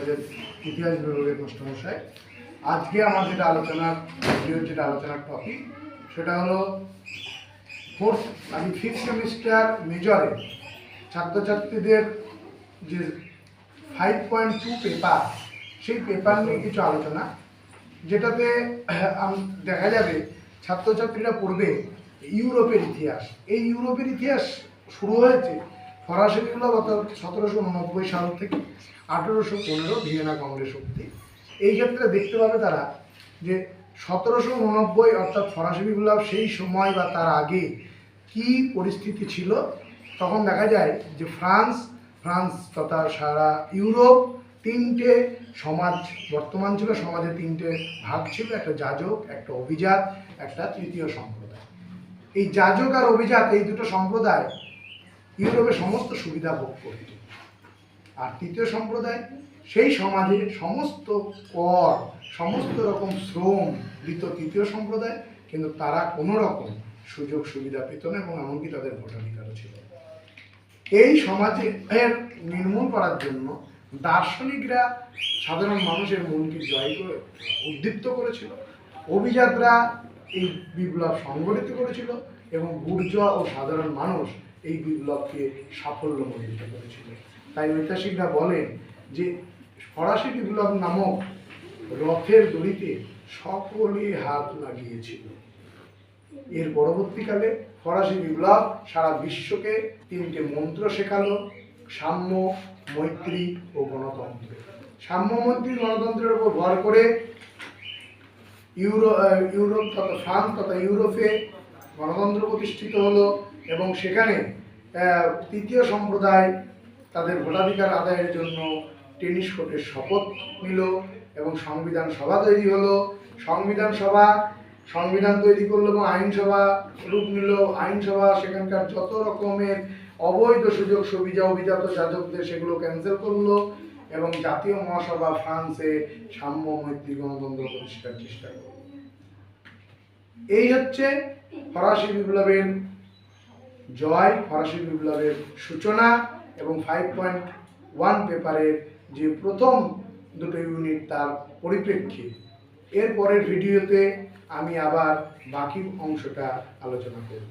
কলেজের ইতিহাস বিভাগের মাস্টারমশাই। আজকে আমার যেটা আলোচনার টপিক সেটা হলো ফিফথ সেমিস্টার মেজরে ছাত্রছাত্রীদের যে 5.2 পেপার, সেই পেপার নিয়ে কিছু আলোচনা, যেটাতে দেখা যাবে ছাত্রছাত্রীরা পড়বে ইউরোপের ইতিহাস। এই ইউরোপের ইতিহাস শুরু হয়েছে ফরাসি বিপ্লব অর্থাৎ 1789 সাল থেকে 1815 ভিয়েনা কংগ্রেস অবধি। এই ক্ষেত্রে দেখতে পাবে তারা যে 1789 অর্থাৎ ফরাসি বিপ্লব সেই সময় বা তার আগে কি পরিস্থিতি ছিল। তখন দেখা যায় যে ফ্রান্স তথা সারা ইউরোপ তিনটে সমাজ বর্তমান ছিল। সমাজে তিনটে ভাগ ছিল, একটা যাজক, একটা অভিজাত, একটা তৃতীয় সম্প্রদায়। এই যাজক আর অভিজাত এই দুটো সম্প্রদায় ইউরোপে সমস্ত সুবিধা ভোগ করত, আর তৃতীয় সম্প্রদায় সেই সমাজে সমস্ত কর, সমস্ত রকম শ্রম দিত তৃতীয় সম্প্রদায়, কিন্তু তারা কোনো রকম সুযোগ সুবিধা পেত না এবং এমনকি তাদের ভোটাধিকারও ছিল। এই সমাজের নির্মূল করার জন্য দার্শনিকরা সাধারণ মানুষের মনকে জয় করে উদ্দীপ্ত করেছিল, অভিজাতরা এই বিপ্লব সংগঠিত করেছিল এবং বুর্জোয়া ও সাধারণ মানুষ এই বিপ্লবকে সাফল্যমণ্ডিত করেছিল। তাই ঐতিহাসিকরা বলেন যে ফরাসি বিপ্লব নামক রথের দড়িতে সকলে হাত লাগিয়েছিল। এর পরবর্তীকালে ফরাসি বিপ্লব সারা বিশ্বকে তিনটে মন্ত্র শেখালো: সাম্য, মৈত্রী ও গণতন্ত্র। সাম্য, মৈত্রী, গণতন্ত্রের উপর ভর করে ইউরোপ তথা ফ্রান্স তথা ইউরোপে গণতন্ত্র প্রতিষ্ঠিত হলো এবং সেখানে তৃতীয় সম্প্রদায় তাদের ভোটাধিকার আদায়ের জন্য টেনিস কোর্টের শপথ নিল এবং সংবিধান সভা তৈরি হলো। সংবিধান তৈরি করলো এবং আইনসভা রূপ নিল। আইনসভা সেখানকার যত রকমের অবৈধ সুযোগ সুবিধা অভিজাত যাজকদের সেগুলো ক্যান্সেল করলো এবং জাতীয় মহাসভা ফ্রান্সে সাম্য, মৈত্রী, গণতন্ত্র প্রতিষ্ঠার চেষ্টা করল। এই হচ্ছে ফরাসি বিপ্লবের জয়, ফরাসি বিপ্লবের সূচনা এবং 5.1 পেপারের যে প্রথম দুটো ইউনিট তার পরিপ্রেক্ষিত। এর পরের ভিডিওতে আমি আবার বাকি অংশটা আলোচনা করব।